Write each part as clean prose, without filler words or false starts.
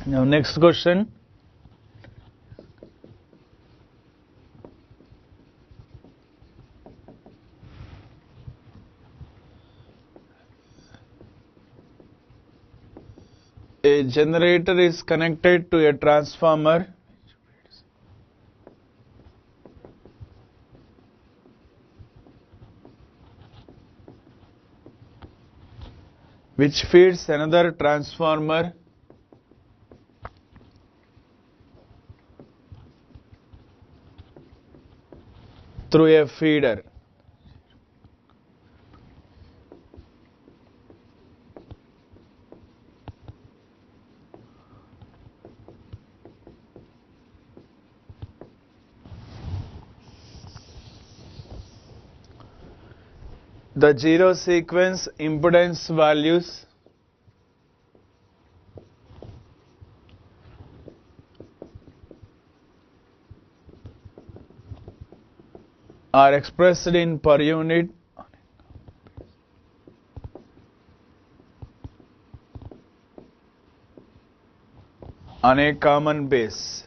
Now next question. A generator is connected to a transformer which feeds another transformer through a feeder. The zero sequence impedance values are expressed in per unit on a common base.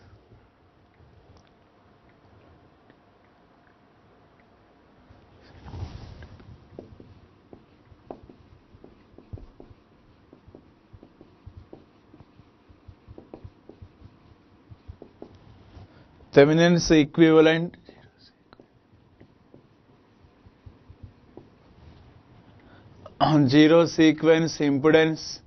Thevenin's equivalent on zero sequence impedance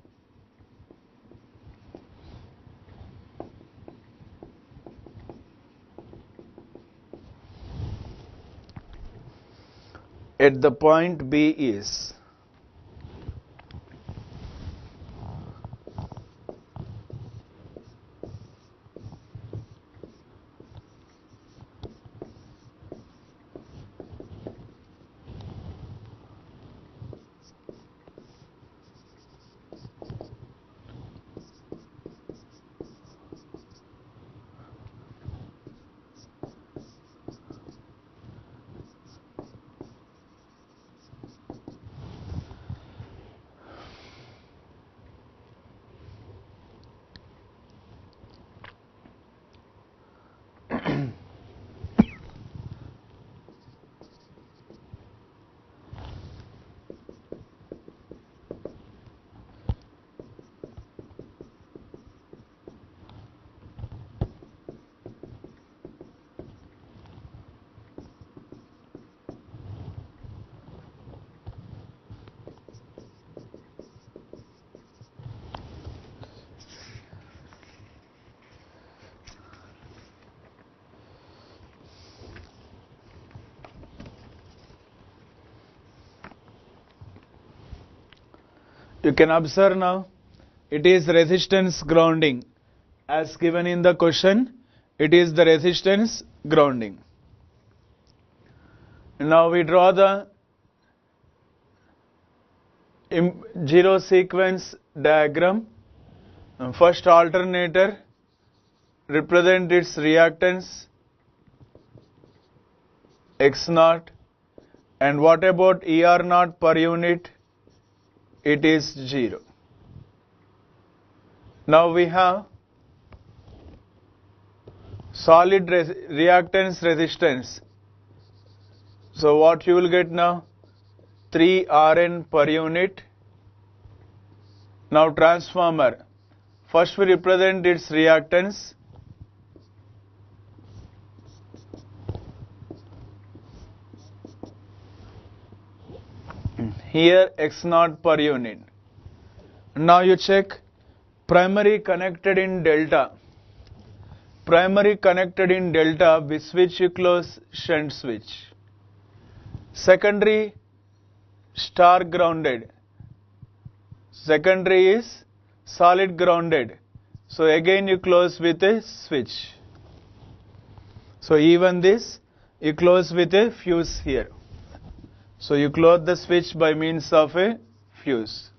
at the point B is you can observe now it is resistance grounding as given in the question. It is the resistance grounding. Now we draw the zero sequence diagram. First alternator represent its reactance X0, and what about ER0 per unit? It is 0. Now we have solid reactance resistance. So what you will get now? 3 Rn per unit. Now transformer. First we represent its reactance. Here X0 per unit. Now you check primary connected in delta. Primary connected in delta, which switch you close? Shunt switch. Secondary star grounded. Secondary is solid grounded. So again you close with a switch. So even this you close with a fuse here. So you close the switch by means of a fuse.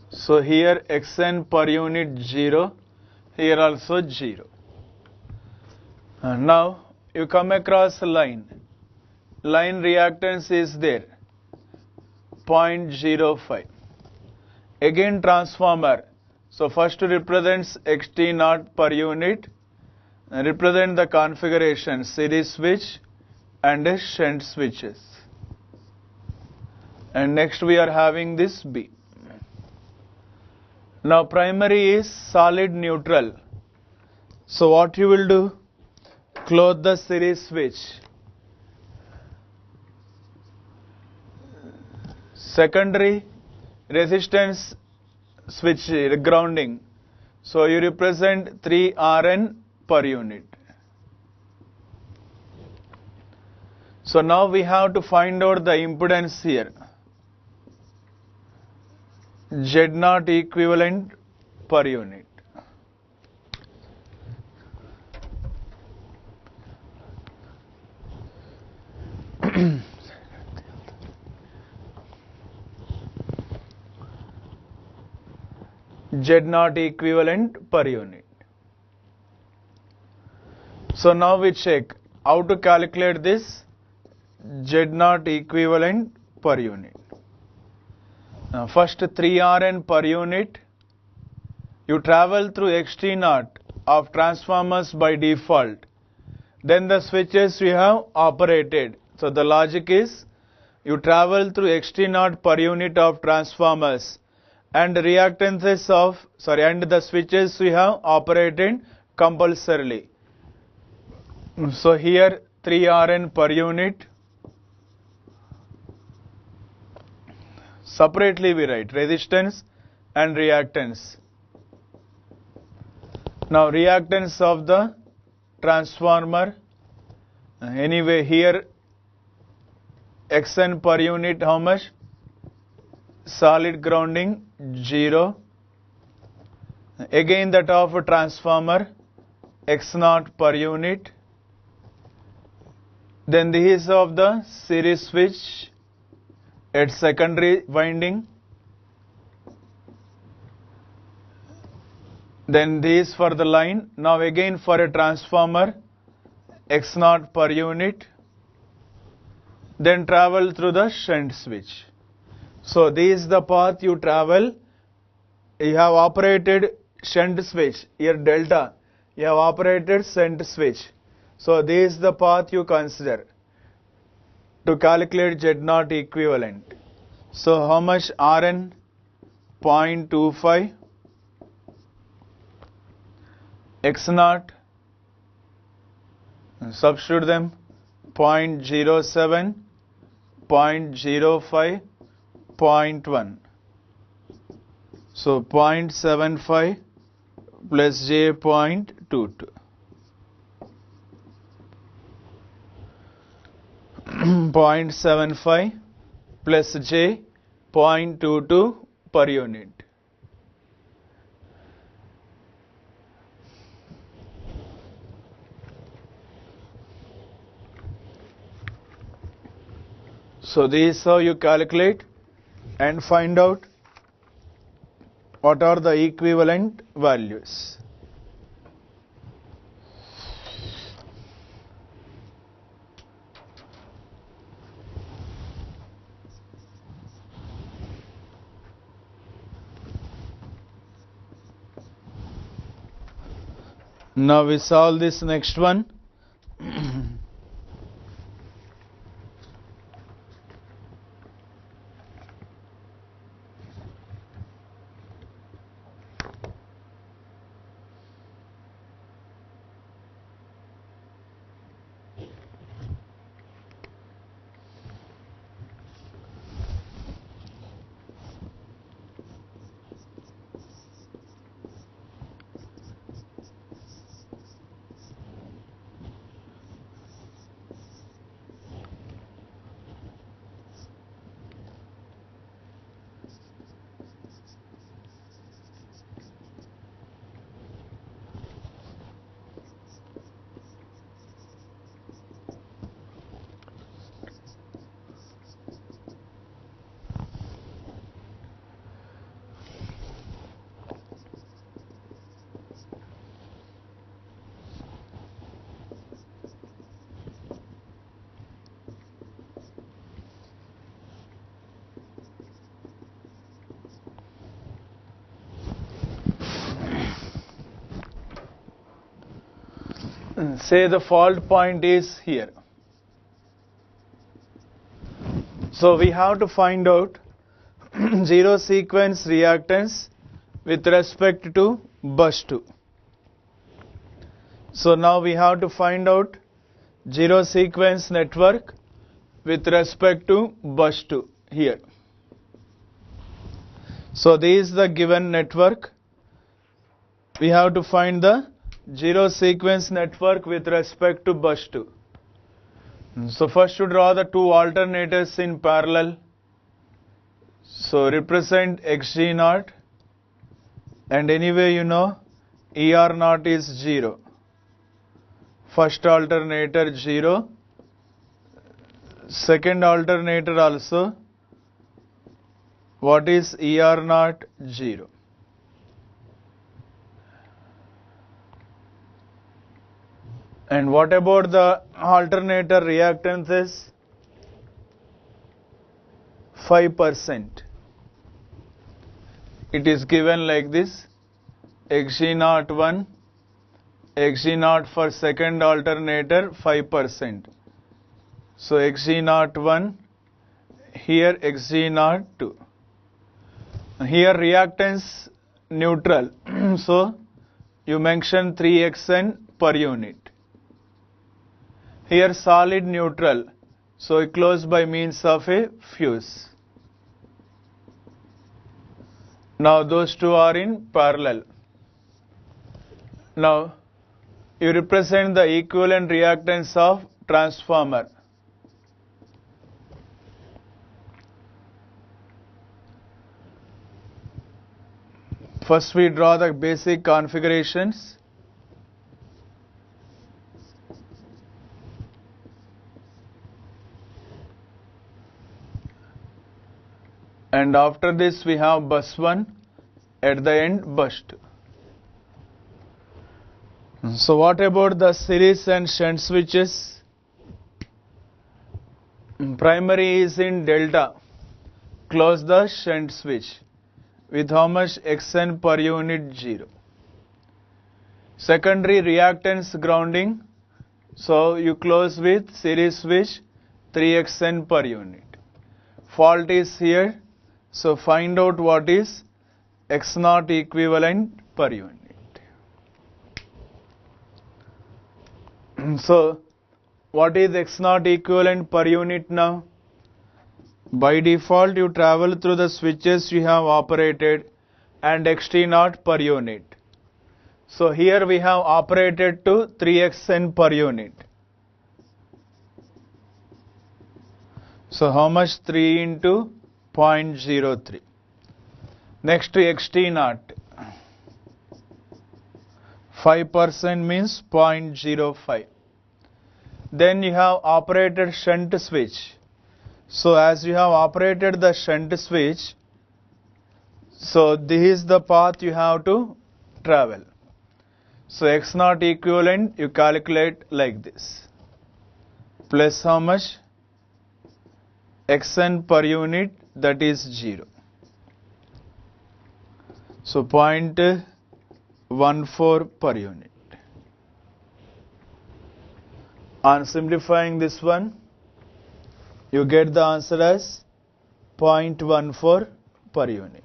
So here Xn per unit 0, here also 0. Now you come across a line. Line reactance is there, 0.05. Again transformer. So first represents xt naught per unit, and represent the configuration series switch and shunt switches. And next we are having this B. Now primary is solid neutral. So what you will do? Close the series switch. Secondary resistance switch grounding. So you represent 3 Rn per unit. So now we have to find out the impedance here. Z0 equivalent per unit. Z0 equivalent per unit. So now we check how to calculate this Z0 equivalent per unit. Now first 3 Rn per unit, you travel through xt0 of transformers by default. Then the switches we have operated. So the logic is you travel through xt0 per unit of transformers and reactances of, and the switches we have operated compulsorily. So here 3 Rn per unit. Separately we write resistance and reactance. Now reactance of the transformer, anyway here Xn per unit how much? Solid grounding 0. Again that of a transformer X0 per unit. Then this of the series switch at secondary winding. Then this for the line. Now again for a transformer X0 per unit. Then travel through the shunt switch. So this is the path you travel. You have operated shunt switch. Here delta. You have operated shunt switch. So this is the path you consider to calculate Z0 equivalent. So how much Rn? 0.25. X0, substitute them, 0.07, 0.05, 0.1. So 0.75 plus J 0.22. 0.75 plus J 0.22 per unit. So this is how you calculate and find out what are the equivalent values. Now we solve this next one. say the fault point is here. So we have to find out zero sequence reactance with respect to bus 2. So now we have to find out zero sequence network with respect to bus 2 here. So this is the given network. We have to find the zero sequence network with respect to bus 2. So first to draw the two alternators in parallel. So represent Xg0, and anyway you know ER0 is 0. First alternator 0, second alternator also. What is ER0? 0. And what about the alternator reactance is 5%. It is given like this: Xg01, Xg0 for second alternator 5%. So Xg01, here Xg02. Here reactance neutral, so you mention 3xn per unit. Here solid neutral, so it close by means of a fuse. Now those two are in parallel. Now you represent the equivalent reactance of transformer. First we draw the basic configurations. And after this we have bus 1, at the end bus 2. So what about the series and shunt switches? Primary is in delta. Close the shunt switch with how much Xn per unit? 0. Secondary reactance grounding, so you close with series switch 3xn per unit. Fault is here, so find out what is X0 equivalent per unit. So what is X0 equivalent per unit now? By default you travel through the switches you have operated and Xt0 per unit. So here we have operated to 3xn per unit. So how much? 3 into 0.03. Next to Xt0, 5% means 0.05. Then you have operated shunt switch. So as you have operated the shunt switch, so this is the path you have to travel. So X0 equivalent you calculate like this. Plus how much? Xn per unit, that is 0. So 0.14 per unit. On simplifying this one, you get the answer as 0.14 per unit.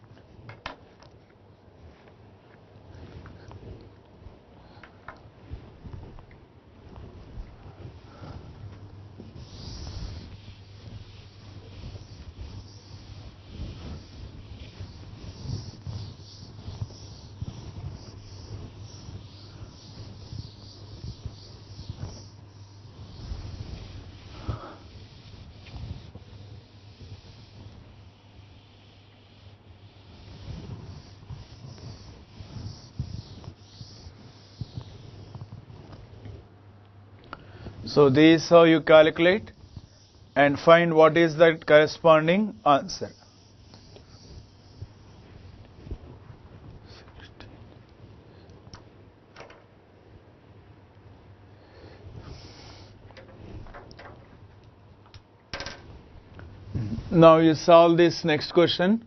So this is how you calculate and find what is the corresponding answer. Now you solve this next question.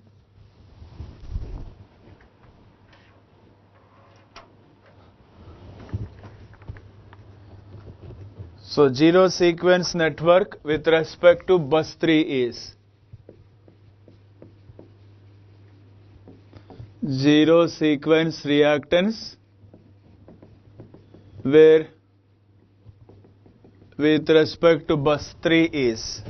So zero sequence network with respect to bus 3 is zero sequence reactance where with respect to bus 3 is.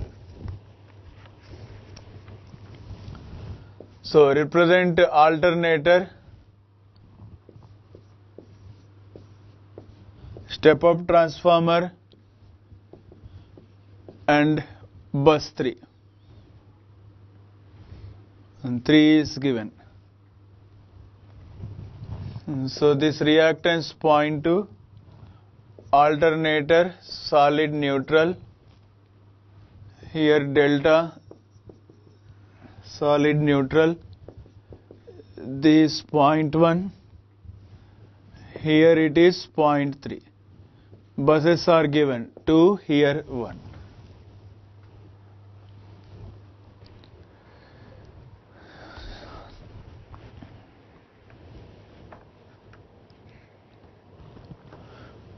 So represent alternator, step up transformer and bus 3, and 3 is given. So this reactance point to alternator solid neutral, here delta solid neutral, this 0.1, here it is 0.3. Buses are given 2, here 1.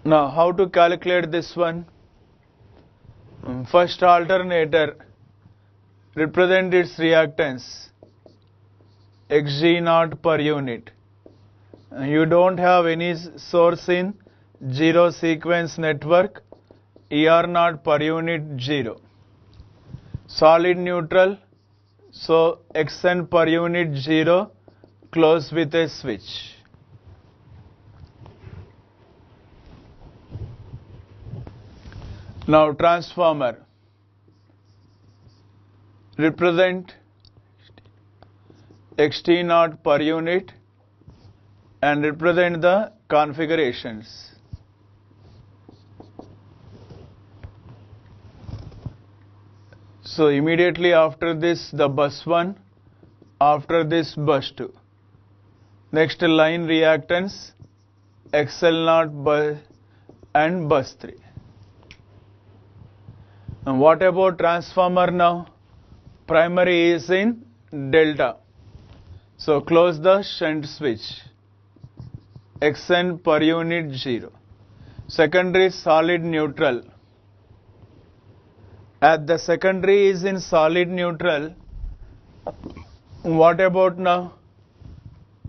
Now how to calculate this one? First alternator, represent its reactance Xg0 per unit. You don't have any source in zero sequence network, ER0 per unit 0. Solid neutral, so Xn per unit 0, close with a switch. Now transformer, represent Xt0 per unit and represent the configurations. So immediately after this the bus 1, after this bus 2. Next line reactance XL0 and bus 3. And what about transformer now? Primary is in delta. So close the shunt switch. Xn per unit 0. Secondary solid neutral. As the secondary is in solid neutral, what about now?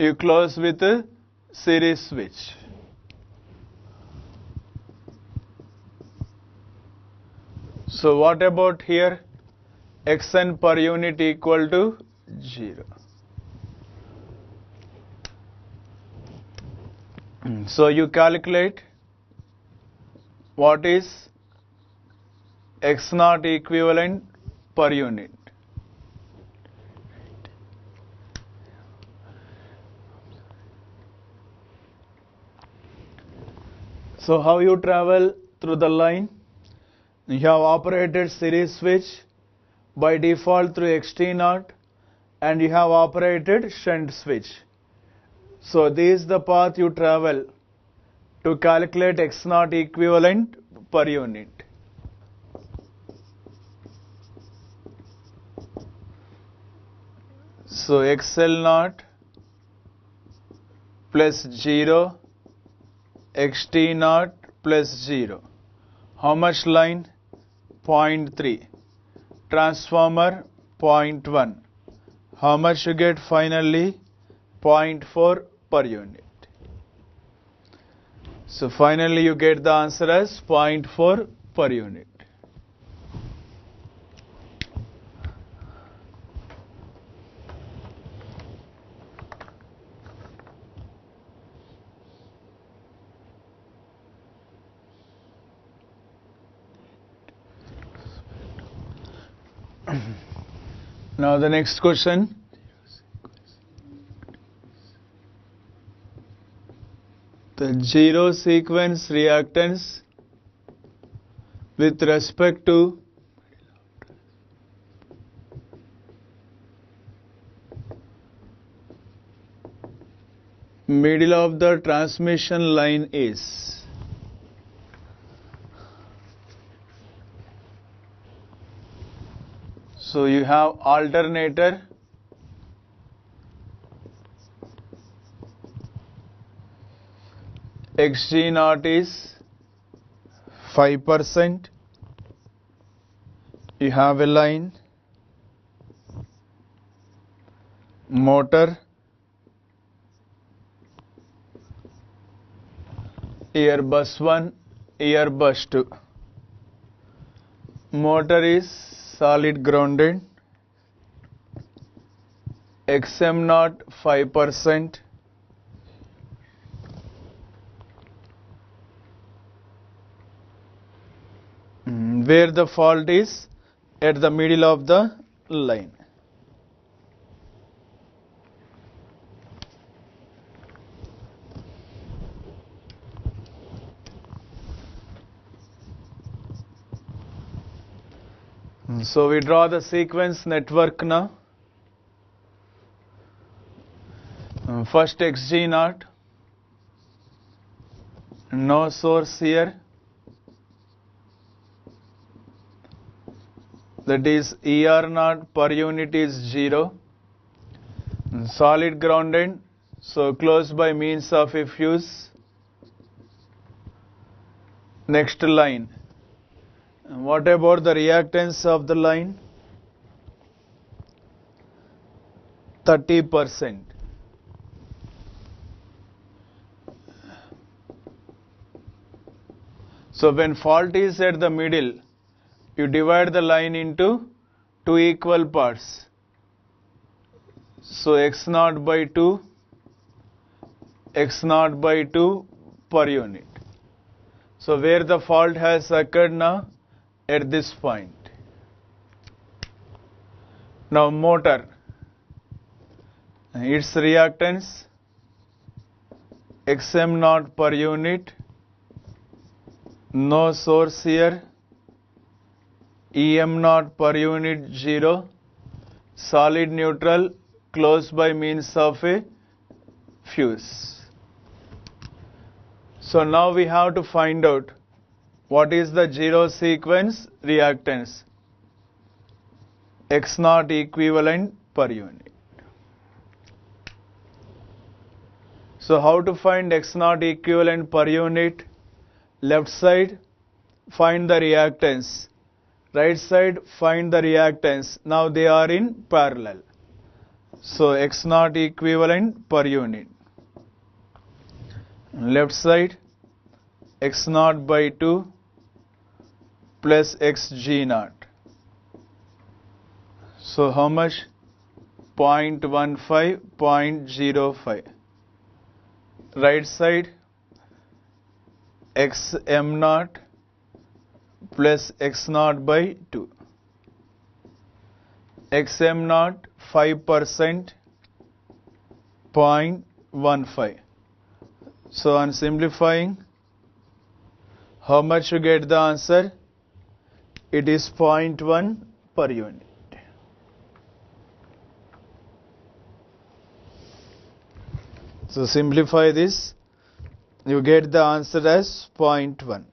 You close with a series switch. So what about here? Xn per unit equal to 0. So you calculate what is X0 equivalent per unit. So how you travel through the line? You have operated series switch by default through Xt0 and you have operated shunt switch. So this is the path you travel to calculate X0 equivalent per unit. So XL0 plus 0, Xt0 plus 0. How much line? 0.3. Transformer 0.1. How much you get finally? 0.4 per unit. So finally you get the answer as 0.4 per unit. Now the next question. The zero sequence reactance with respect to middle of the transmission line is. So you have alternator, Xg0 is 5%, you have a line, motor, here bus 1, here bus 2. Motor is solid grounded, XM naught 5%, where the fault is at the middle of the line. So we draw the sequence network now. First Xg naught, no source here, that is ER naught per unit is 0, solid grounded, so close by means of a fuse. Next line, what about the reactance of the line? 30%. So when fault is at the middle, you divide the line into two equal parts. So X naught by 2, X naught by 2 per unit. So where the fault has occurred now? At this point. Now motor, its reactance XM naught per unit, no source here, EM naught per unit 0, solid neutral, close by means of a fuse. So now we have to find out what is the zero sequence reactance, X naught equivalent per unit. So how to find X naught equivalent per unit? Left side, find the reactance. Right side, find the reactance. Now they are in parallel. So X naught equivalent per unit. Left side, X naught by 2 plus Xg naught. So how much? 0.15, 0.05. Right side, Xm naught plus X naught by 2. Xm naught 5%, 0.15. So on simplifying, how much you get the answer? It is 0.1 per unit. So simplify this, you get the answer as 0.1.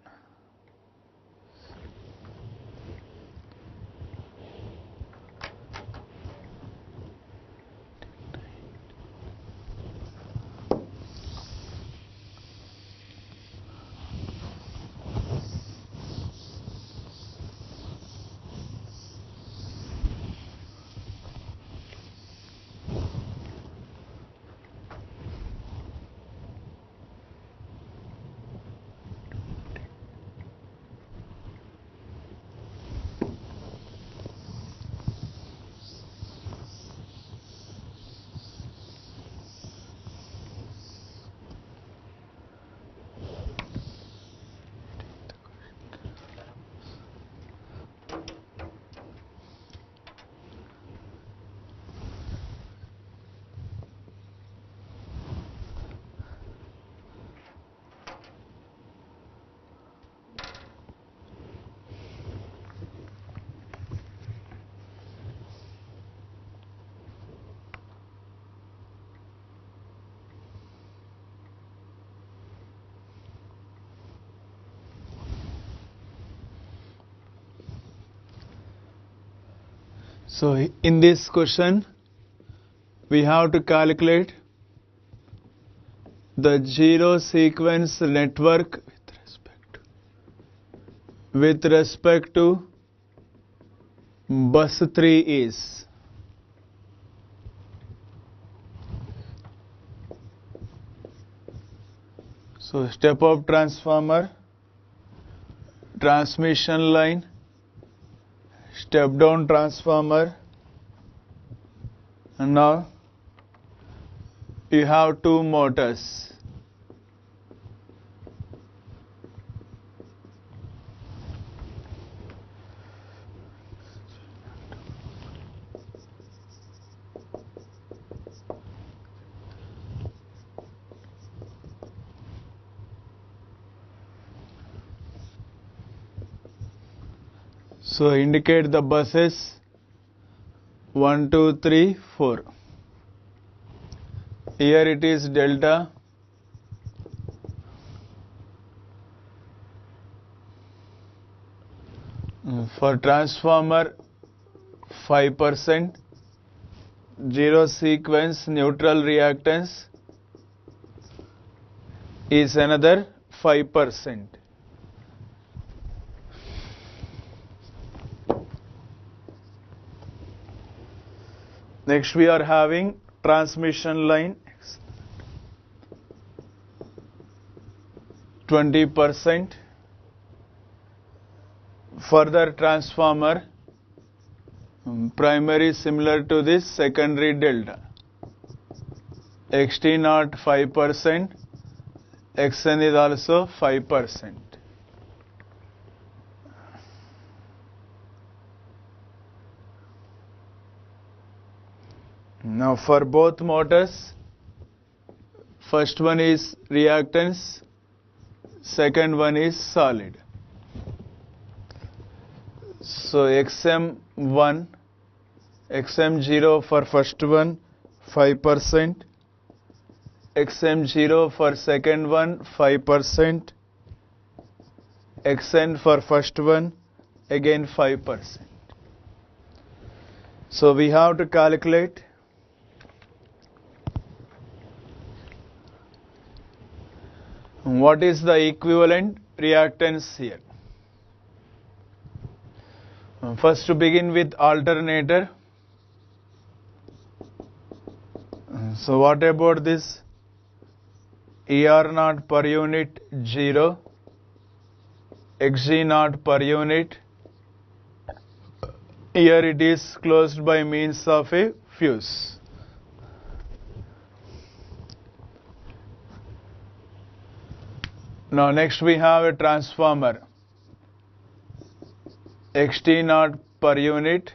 So in this question, we have to calculate the zero sequence network with respect to with respect to bus 3 is. So step up transformer, transmission line, step down transformer, and now you have two motors. So indicate the buses 1, 2, 3, 4. Here it is delta. For transformer 5%, zero sequence neutral reactance is another 5%. Next we are having transmission line 20%. Further transformer, primary similar to this, secondary delta. XT naught 5%, XN is also 5%. Now for both motors, first one is reactance, second one is solid. So XM1, XM0 for first one 5%, XM0 for second one 5%, XN for first one again 5%. So we have to calculate what is the equivalent reactance here. First to begin with alternator. So what about this? ER naught per unit 0, XG naught per unit. Here it is closed by means of a fuse. Now next we have a transformer. XT naught per unit.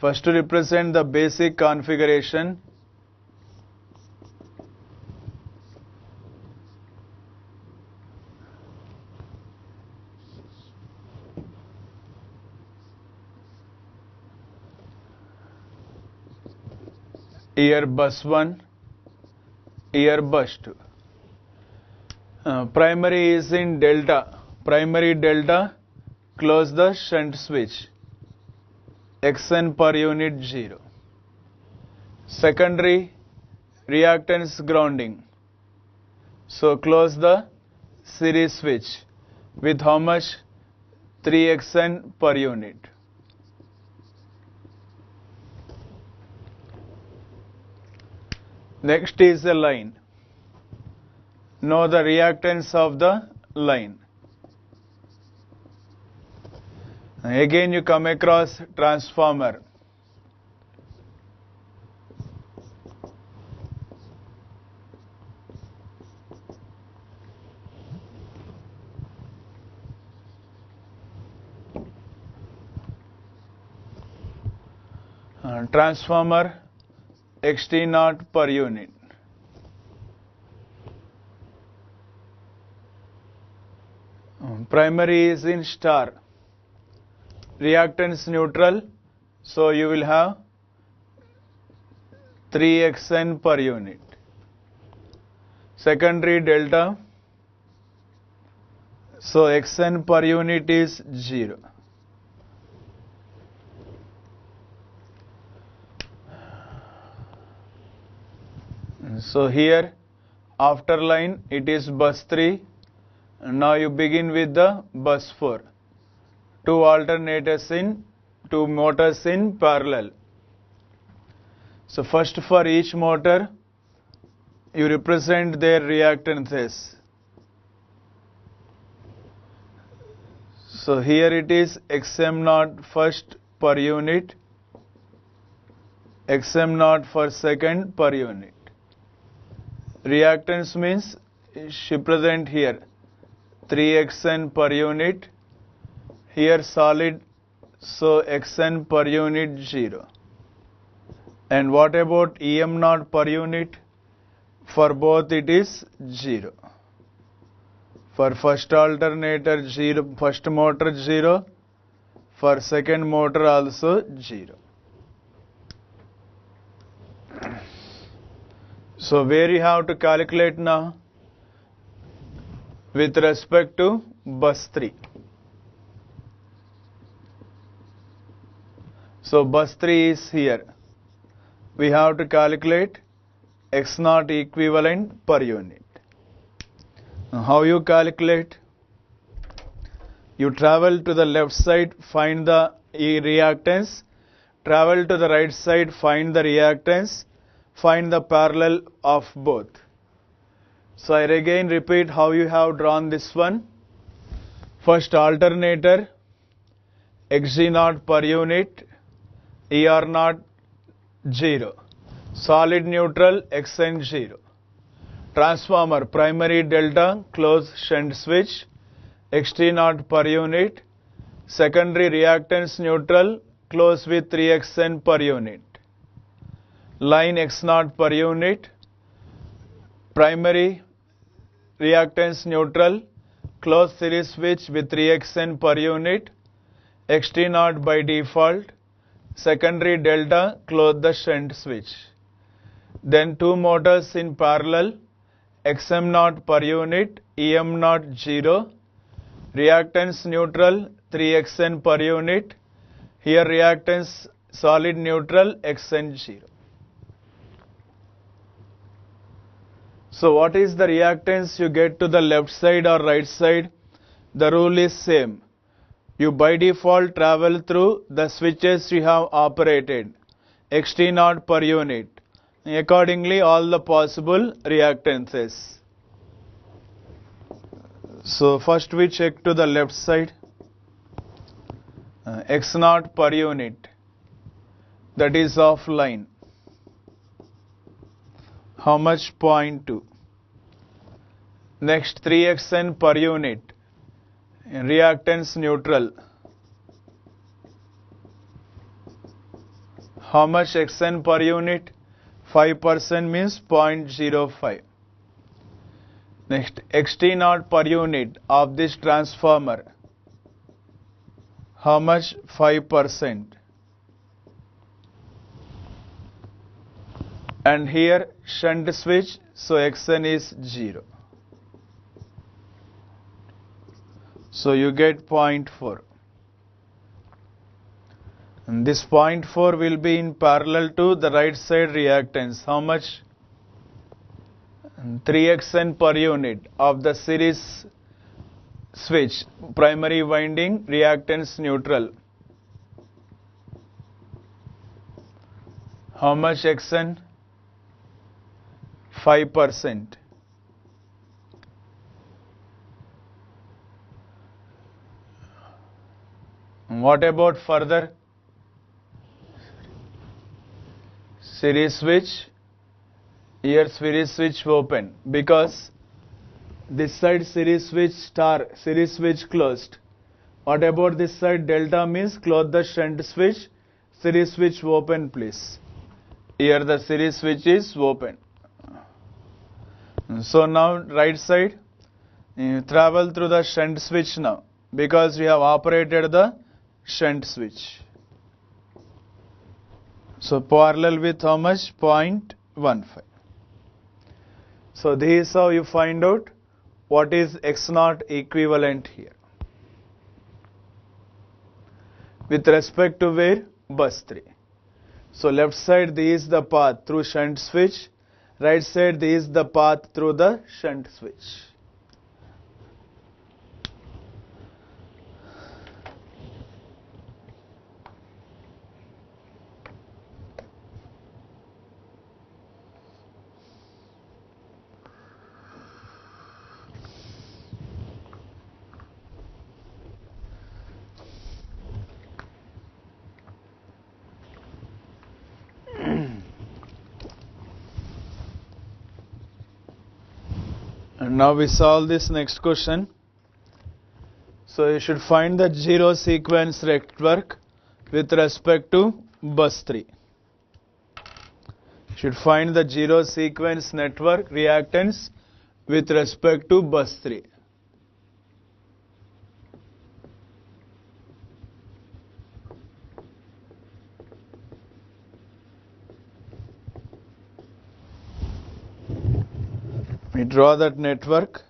First to represent the basic configuration. Here bus 1, here bus 2. Primary is in delta. Primary delta, close the shunt switch. XN per unit 0. Secondary reactance grounding. So close the series switch with how much? 3XN per unit. Next is the line. Know the reactance of the line. Again you come across transformer. Transformer XT naught per unit. Primary is in star. Reactance neutral, so you will have 3XN per unit. Secondary delta, so XN per unit is 0. So here after line it is bus 3, And now you begin with the bus 4. Two motors in parallel. So first, for each motor, you represent their reactances. So here it is Xm naught first per unit, Xm naught for second per unit. Reactance means she present here 3xn per unit, here solid, so xn per unit 0. And what about Em naught per unit? For both it is 0. For first alternator 0, first motor 0, for second motor also 0. So where you have to calculate now? With respect to bus 3. So bus 3 is here. We have to calculate X naught equivalent per unit. Now how you calculate? You travel to the left side, find the reactance. Travel to the right side, find the reactance. Find the parallel of both. So I again repeat how you have drawn this one. First alternator, Xg naught per unit, Er naught 0. Solid neutral, Xn 0. Transformer, primary delta, closed shunt switch, Xt naught per unit. Secondary reactance neutral, closed with 3xn per unit. Line X naught per unit. Primary reactance neutral, closed series switch with 3xn per unit, Xt naught by default, secondary delta, close the shunt switch. Then two motors in parallel, Xm naught per unit, Em naught 0, reactance neutral 3xn per unit, here reactance solid neutral Xn 0. So what is the reactance you get to the left side or right side? The rule is same. You by default travel through the switches you have operated, Xt naught per unit. Accordingly, all the possible reactances. So first we check to the left side, X naught per unit, that is offline. How much? 0.2. Next 3xn per unit, reactance neutral. How much xn per unit? 5% means 0.05. Next Xt naught per unit of this transformer. How much? 5%. And here shunt switch, so Xn is 0. So you get 0.4. And this 0.4 will be in parallel to the right side reactance. How much? 3xn per unit of the series switch, primary winding, reactance neutral. How much Xn? 5%. What about further? Series switch. Here series switch open because this side series switch star, series switch closed. What about this side? Delta means close the shunt switch, series switch open please. Here the series switch is open. So now right side, you travel through the shunt switch now because we have operated the shunt switch. So parallel with how much? 0.15. So this is how you find out what is X naught equivalent here. With respect to where? Bus 3. So left side this is the path through shunt switch. Right side this is the path through the shunt switch. And now we solve this next question. So you should find the zero sequence network with respect to bus 3. You should find the zero sequence network reactance with respect to bus 3. We draw that network.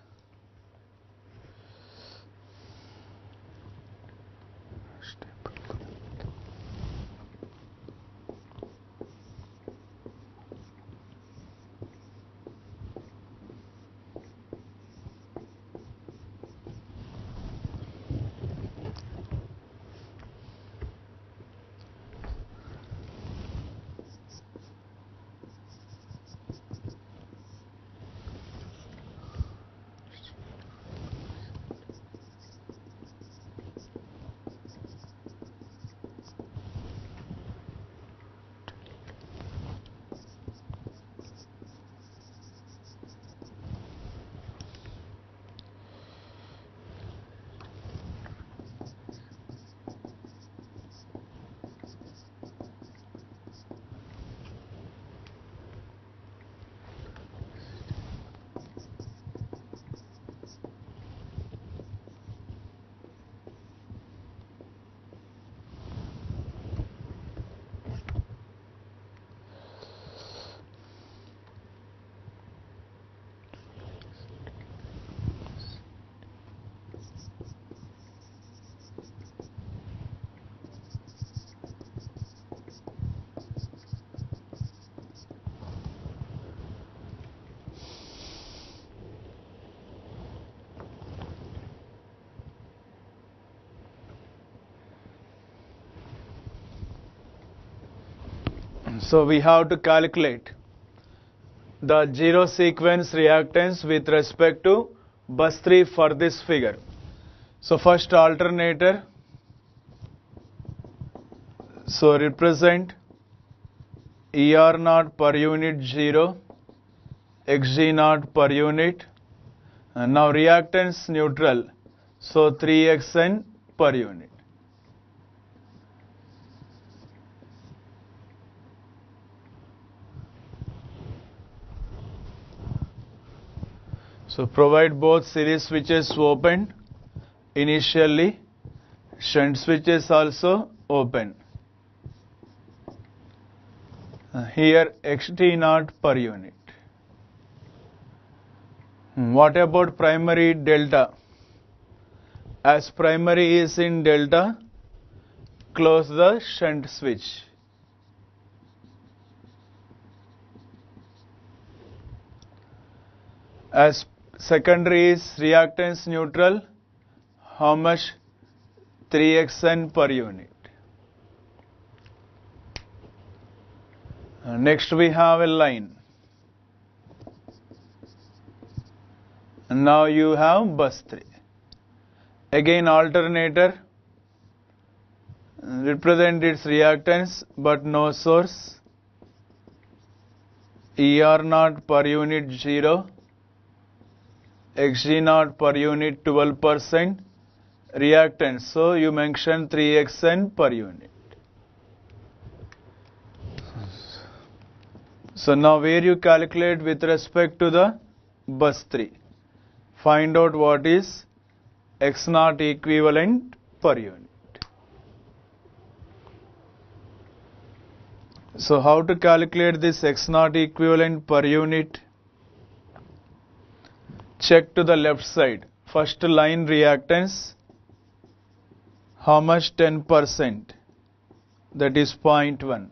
So we have to calculate the zero sequence reactance with respect to bus 3 for this figure. So first alternator, so represent ER naught per unit 0, Xg naught per unit, and now reactance neutral, so 3Xn per unit. So provide both series switches open initially, shunt switches also open. Here Xt naught per unit. What about primary delta? As primary is in delta, close the shunt switch. As secondary is reactance neutral, how much? 3Xn per unit. Next we have a line. And now you have bus 3. Again alternator, represent its reactance but no source. ER naught per unit 0, Xg naught per unit 12%, reactance. So you mention 3Xn per unit. So now where you calculate with respect to the bus 3. Find out what is X naught equivalent per unit. So how to calculate this X naught equivalent per unit? Check to the left side. First line reactance, how much? 10%, that is 0.1.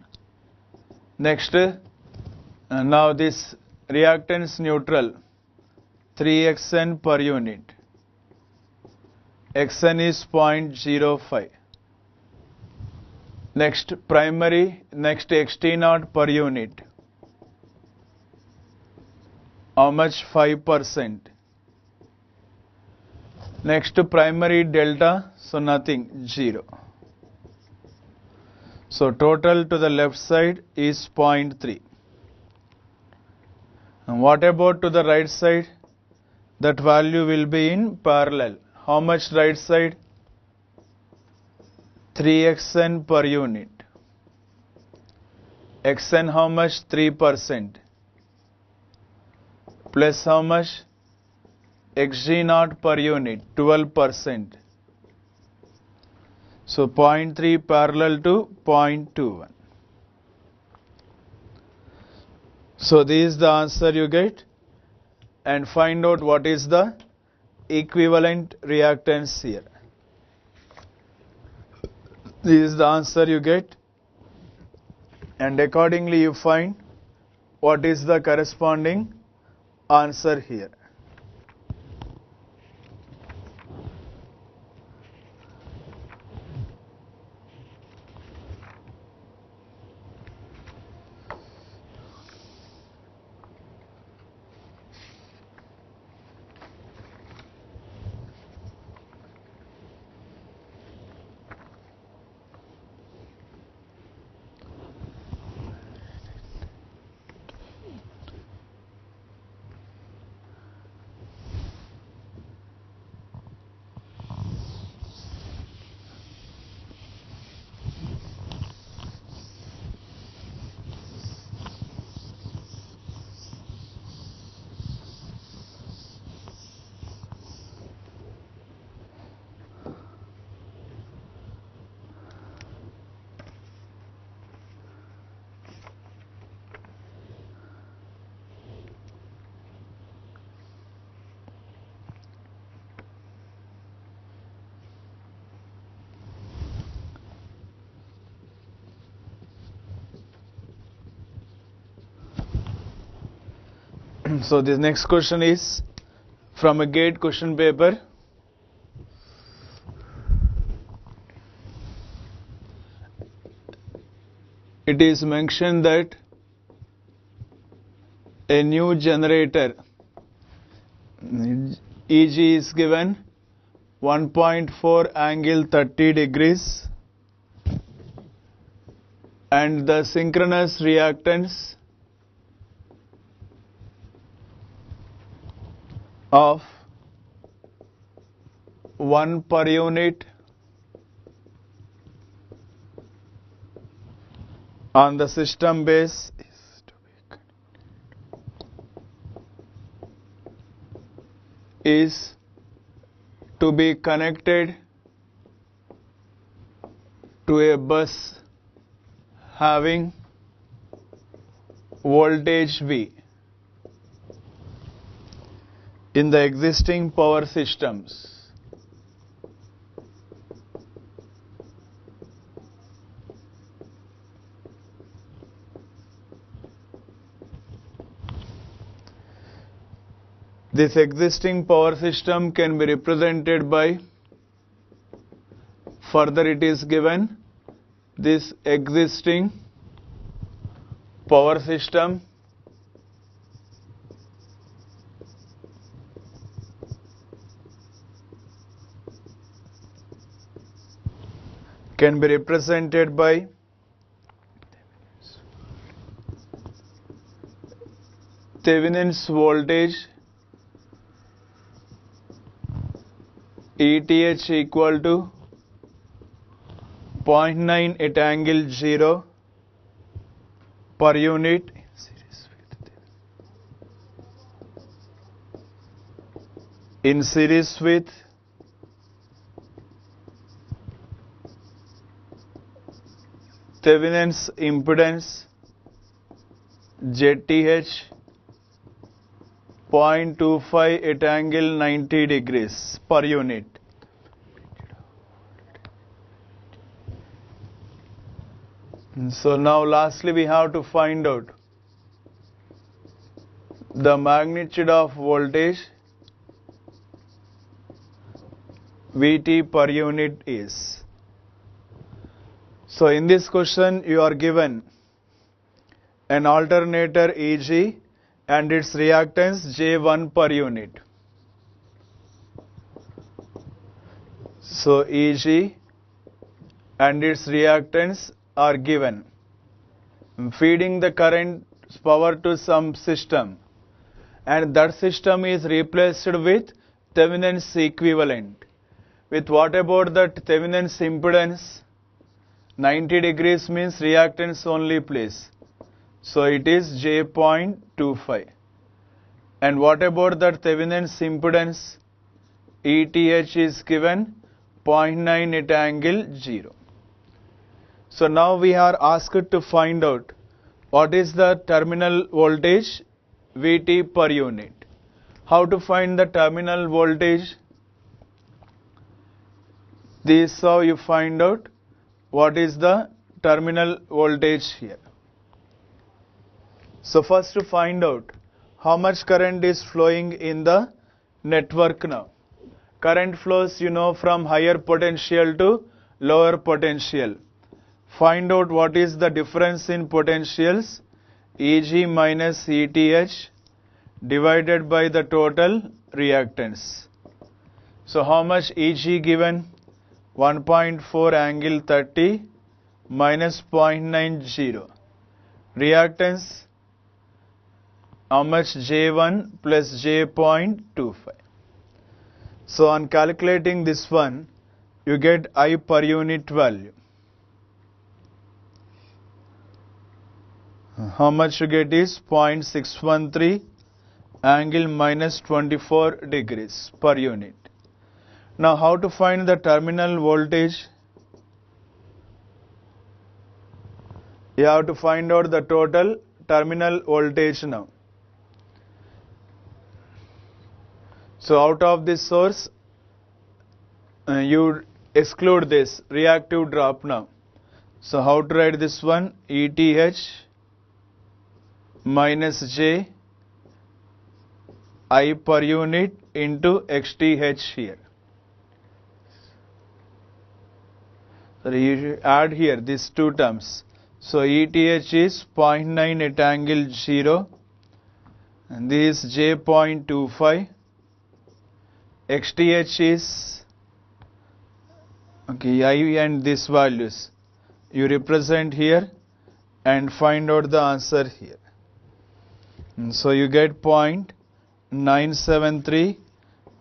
Next, now this reactance neutral, 3Xn per unit. Xn is 0.05. Next primary, next Xt naught per unit. How much? 5%. Next primary delta, so nothing, 0. So total to the left side is 0.3. And what about to the right side? that value will be in parallel. How much right side? 3xn per unit. Xn how much? 3%. Plus how much? Xg naught per unit, 12%. So 0.3 parallel to 0.21. So this is the answer you get, and find out what is the equivalent reactance here. This is the answer you get, and accordingly you find what is the corresponding answer here. So this next question is from a GATE question paper. It is mentioned that a new generator EG is given 1.4 angle 30 degrees and the synchronous reactance of 1 per unit on the system base is to be connected to a bus having voltage V in the existing power systems. This existing power system can be represented by, further it is given, this existing power system can be represented by Thevenin's voltage ETH equal to 0.9 at angle 0 per unit in series with Thevenin's impedance ZTH 0.25 at angle 90 degrees per unit. So now lastly we have to find out the magnitude of voltage Vt per unit is. So in this question you are given an alternator EG and its reactance J1 per unit. So EG and its reactance are given. Feeding the current power to some system and that system is replaced with Thevenin's equivalent. With what about that Thevenin's impedance? 90 degrees means reactance only place. So it is J.25. And what about that Thevenin's impedance? ETH is given 0.9 at angle 0. So now we are asked to find out what is the terminal voltage Vt per unit. How to find the terminal voltage? This is how you find out what is the terminal voltage here. So first to find out how much current is flowing in the network now. Current flows, you know, from higher potential to lower potential. Find out what is the difference in potentials, Eg minus ETH divided by the total reactance. So how much Eg given? 1.4 angle 30 minus 0.90. Reactance, how much? J1 plus J.25. So on calculating this one, you get I per unit value. How much you get is 0.613 angle minus 24 degrees per unit. Now how to find the terminal voltage? You have to find out the total terminal voltage now. So out of this source, you exclude this reactive drop now. So how to write this one? ETH minus J I per unit into XTH here. So you should add here these two terms. So ETH is 0.9 at angle 0 and this is J.25. XTH is, okay, I and these values you represent here and find out the answer here. And so you get 0.973,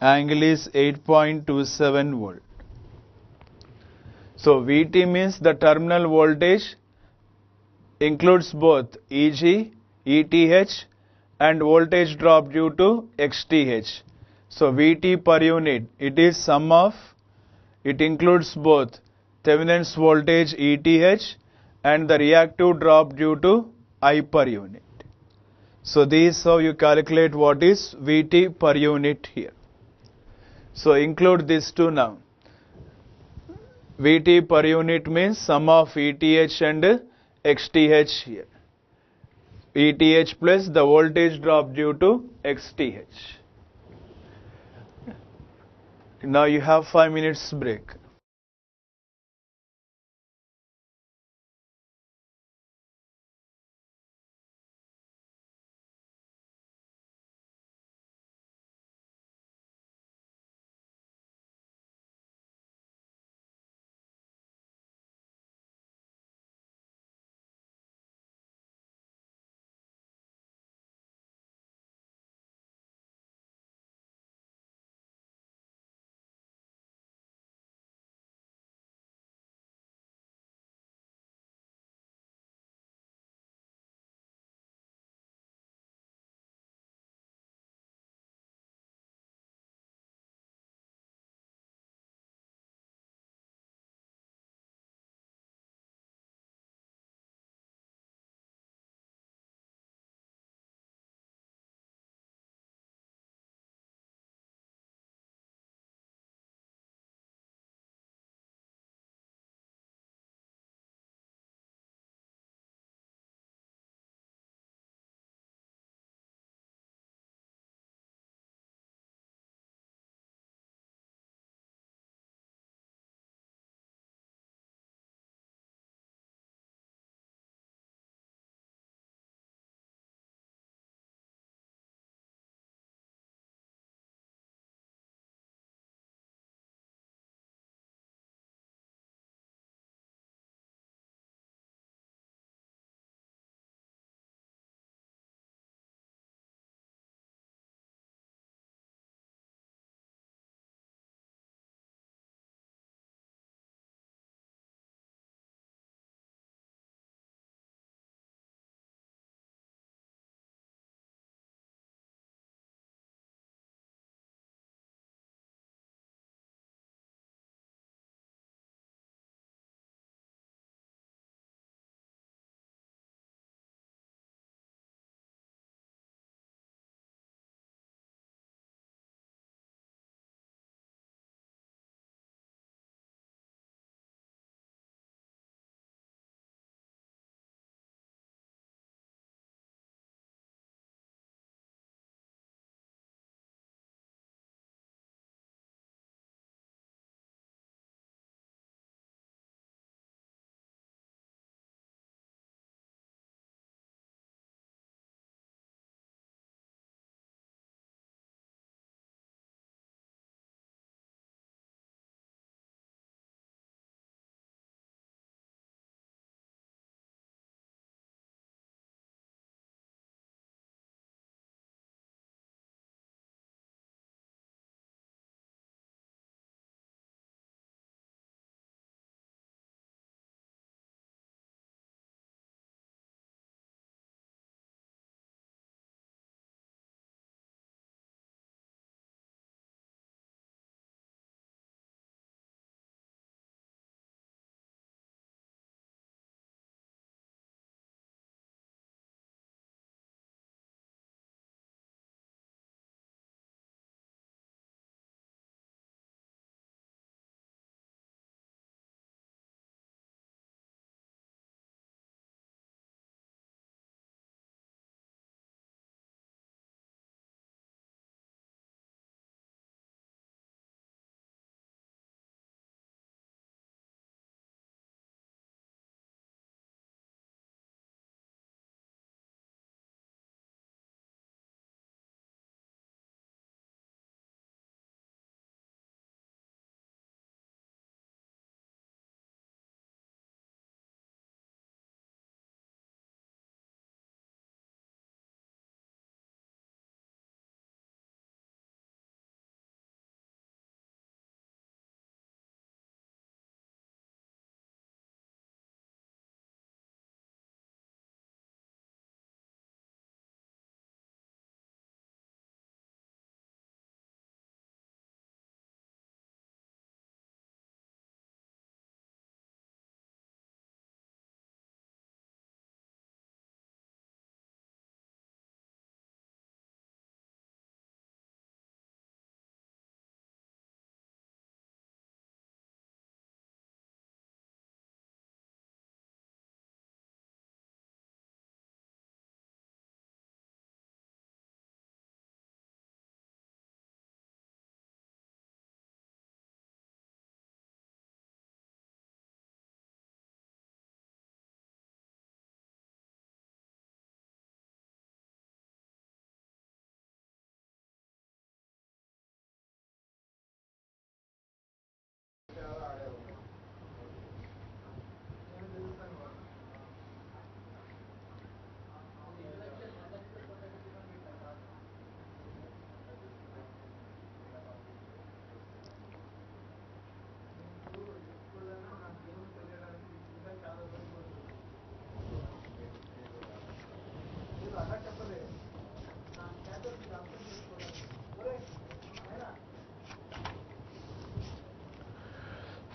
angle is 8.27 volt. So Vt means the terminal voltage includes both Eg, ETH and voltage drop due to XTH. So Vt per unit, it is sum of, it includes both Thevenin's voltage ETH and the reactive drop due to I per unit. So this is how you calculate what is Vt per unit here. So include these two now. Vt per unit means sum of ETH and XTH here. ETH plus the voltage drop due to XTH. Now you have 5 minutes break.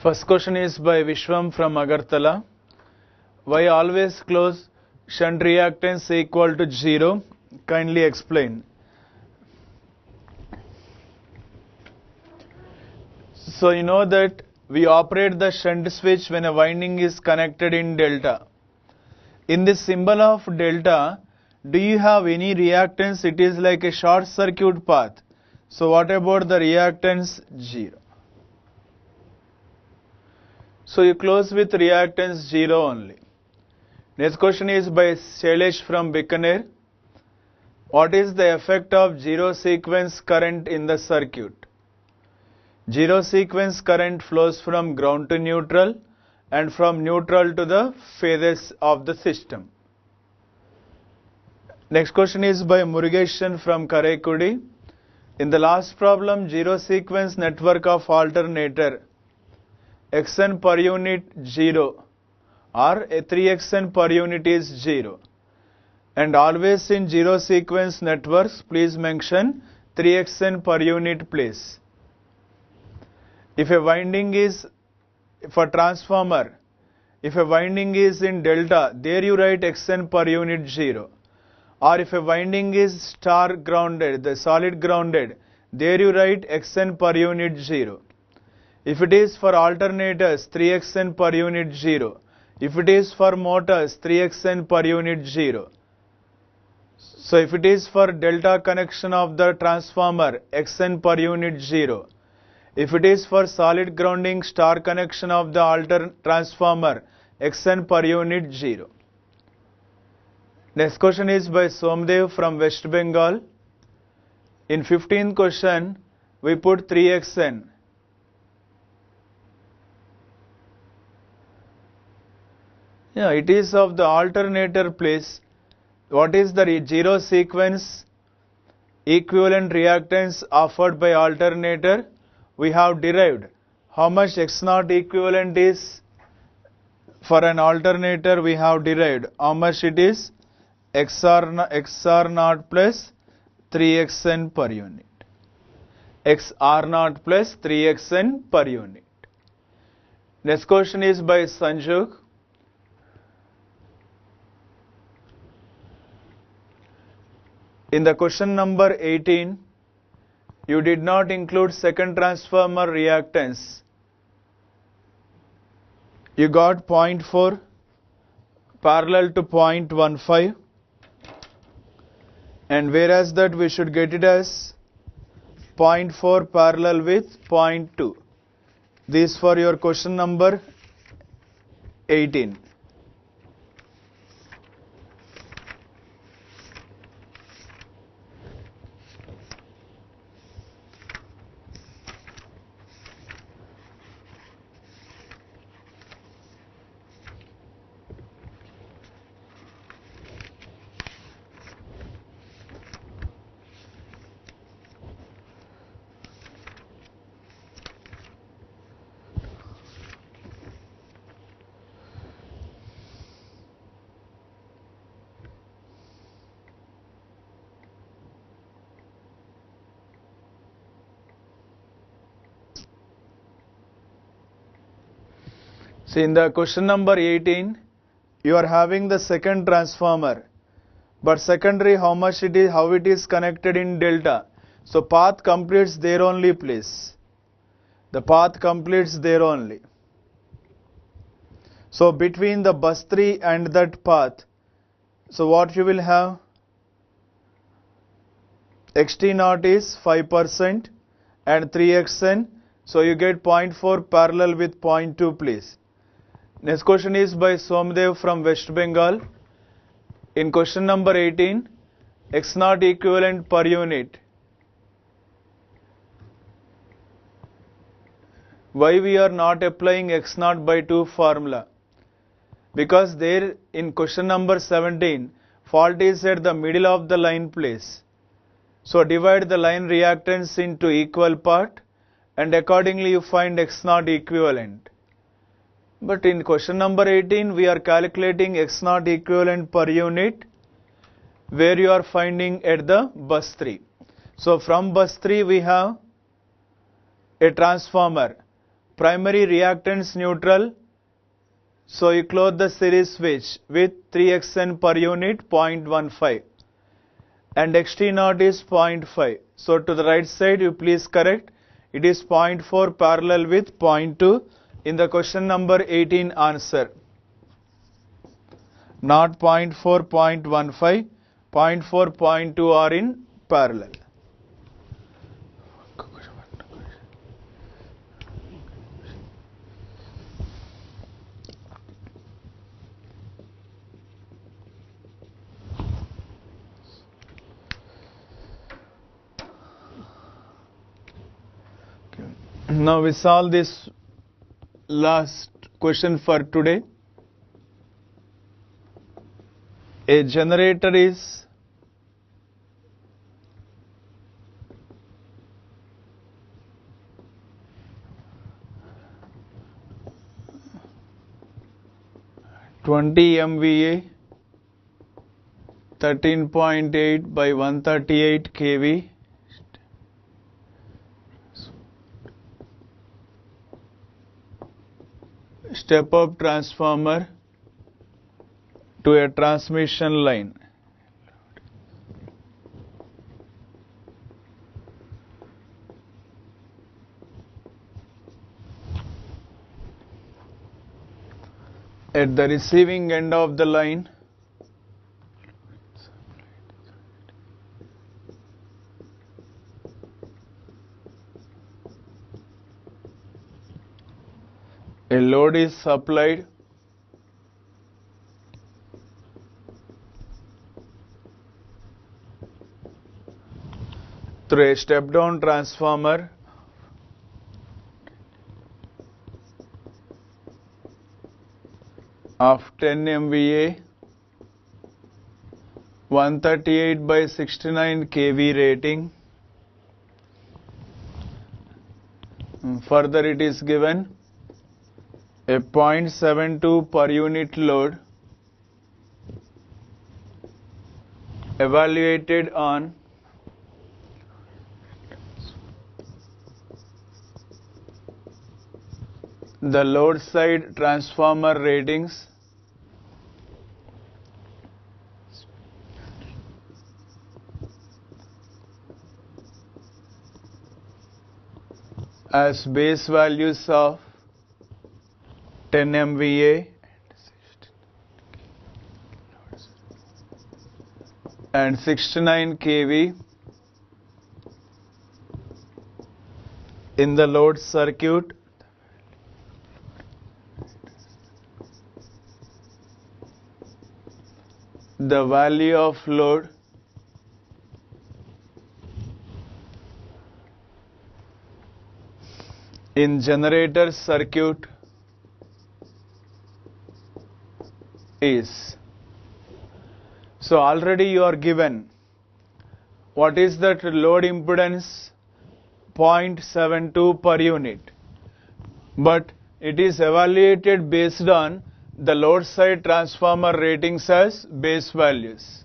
First question is by Vishwam from Agartala. Why always close shunt reactance equal to 0? Kindly explain. So you know that we operate the shunt switch when a winding is connected in delta. In this symbol of delta, do you have any reactance? It is like a short circuit path. So what about the reactance? 0. So you close with reactance 0 only. Next question is by Shailesh from Bikaner. What is the effect of zero sequence current in the circuit? Zero sequence current flows from ground to neutral and from neutral to the phases of the system. Next question is by Murugeshan from Karaikudi. In the last problem, zero sequence network of alternator xn per unit 0 or a 3xn per unit is 0. And always in zero sequence networks, please mention 3xn per unit place. If a winding is for transformer, if a winding is in delta, there you write xn per unit 0. Or if a winding is star grounded, the solid grounded, there you write xn per unit 0. If it is for alternators, 3xn per unit 0. If it is for motors, 3xn per unit 0. So if it is for delta connection of the transformer, xn per unit 0. If it is for solid grounding star connection of the transformer, xn per unit 0. Next question is by Somdev from West Bengal. In 15th question, we put 3xn. Yeah, it is of the alternator place. What is the zero sequence equivalent reactance offered by alternator? We have derived how much X0 equivalent is for an alternator. We have derived how much it is XR0 plus 3xn per unit. XR0 plus 3xn per unit. Next question is by Sanjuk. In the question number 18, you did not include second transformer reactance. You got 0.4 parallel to 0.15, and whereas that we should get it as 0.4 parallel with 0.2. This for your question number 18. See, in the question number 18, you are having the second transformer, but secondary how it is connected in delta. So path completes there only, please. The path completes there only. So between the bus 3 and that path, so what you will have? XT0 is 5% and 3xn. So you get 0.4 parallel with 0.2, please. Next question is by Somdev from West Bengal. In question number 18, X0 equivalent per unit. Why we are not applying X0 by 2 formula? Because there in question number 17, fault is at the middle of the line place. So divide the line reactance into equal part and accordingly you find X0 equivalent. But in question number 18, we are calculating X0 equivalent per unit where you are finding at the bus 3. So from bus 3 we have a transformer. primary reactance neutral. So you close the series switch with 3xn per unit 0.15 and xt0 is 0.5. So to the right side you please correct, it is 0.4 parallel with 0.2 in the question number 18 answer. Not 0.4, 0.15, 0.4, 0.2 are in parallel. Now we solve this last question for today. A generator is MVA 13.8 by 138 kV step up transformer to a transmission line. At the receiving end of the line, a load is supplied through a step down transformer of 10 MVA 138 by 69 kV rating. Further it is given a 0.72 per unit load evaluated on the load side transformer ratings as base values of 10 MVA and 69 kV in the load circuit. The value of load in generator circuit is. So already you are given what is that load impedance 0.72 per unit, but it is evaluated based on the load side transformer ratings as base values.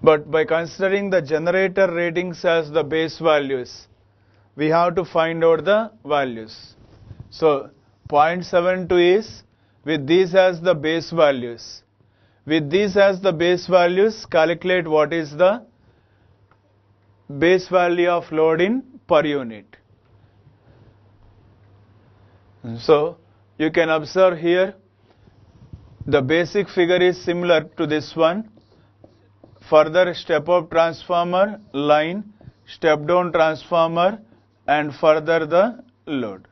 But by considering the generator ratings as the base values, we have to find out the values. So 0.72 is with these as the base values. With these as the base values, calculate what is the base value of load in per unit. So you can observe here the basic figure is similar to this one. Further step up transformer, line, step down transformer, and further the load.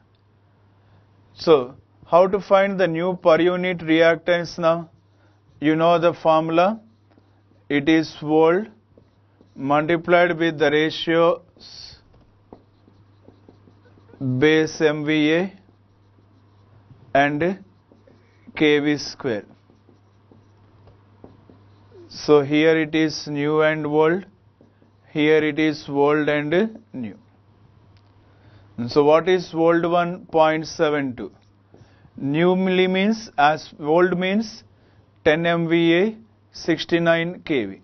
So how to find the new per unit reactance now? You know the formula. It is volt multiplied with the ratio base MVA and kV square. So here it is nu and volt, here it is volt and nu. So what is volt 1.72? Nu means, as volt means 10 MVA 69 kV.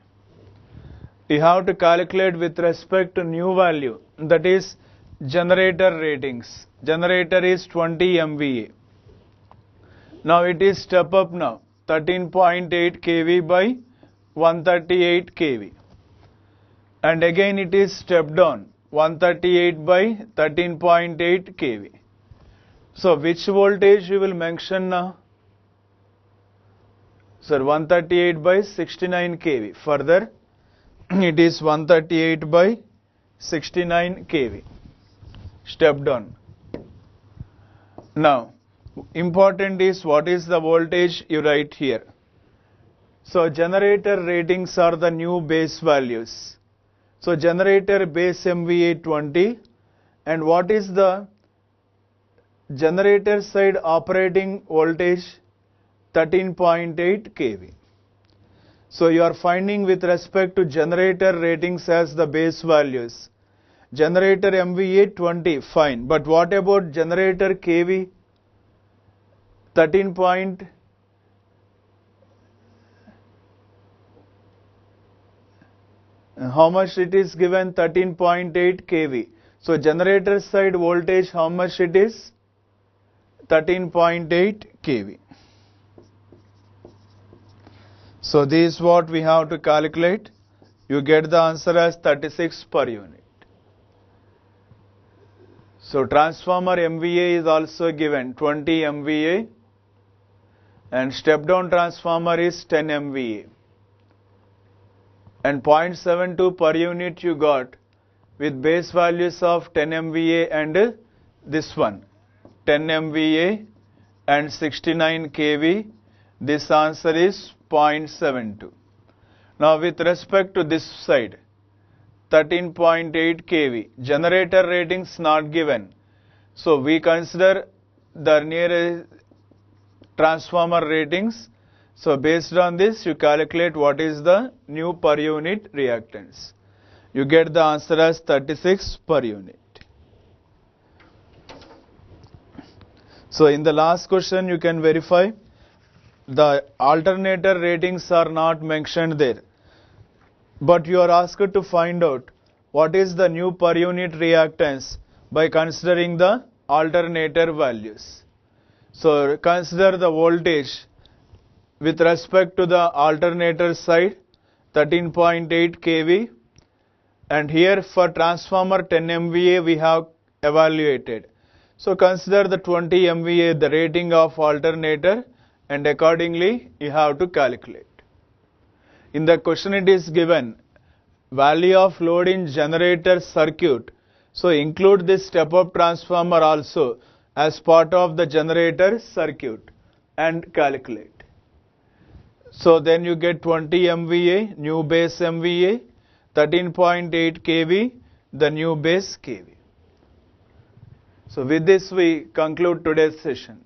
You have to calculate with respect to nu value, that is generator ratings. Generator is 20 MVA. Now it is step up now, 13.8 kV by 138 kV. And again it is step down, 138 by 13.8 kV. So which voltage you will mention now? Sir, 138 by 69 kV. Further, it is 138 by 69 kV. Step down. Now, important is what is the voltage you write here. So generator ratings are the new base values. So generator base MVA 20, and what is the generator side operating voltage? 13.8 kV. So you are finding with respect to generator ratings as the base values. Generator MVA 20, fine. But what about generator kV? 13. How much it is given? 13.8 kV. So generator side voltage, how much it is? 13.8 kV. So this is what we have to calculate. You get the answer as 36 per unit. So transformer MVA is also given 20 MVA, and step down transformer is 10 MVA. And 0.72 per unit you got with base values of 10 MVA and this one 10 MVA and 69 kV. This answer is 0.72. Now with respect to this side, 13.8 kV, generator ratings not given. So we consider the nearest transformer ratings. So based on this, you calculate what is the new per unit reactance. You get the answer as 36 per unit. So in the last question, you can verify the alternator ratings are not mentioned there, but you are asked to find out what is the new per unit reactance by considering the alternator values. So consider the voltage with respect to the alternator side, 13.8 kV, and here for transformer 10 MVA we have evaluated. So consider the 20 MVA, the rating of alternator, and accordingly you have to calculate. In the question it is given value of load in generator circuit. So include this step up transformer also as part of the generator circuit and calculate. So then you get 20 MVA, new base MVA, 13.8 kV, the new base kV. So with this we conclude today's session.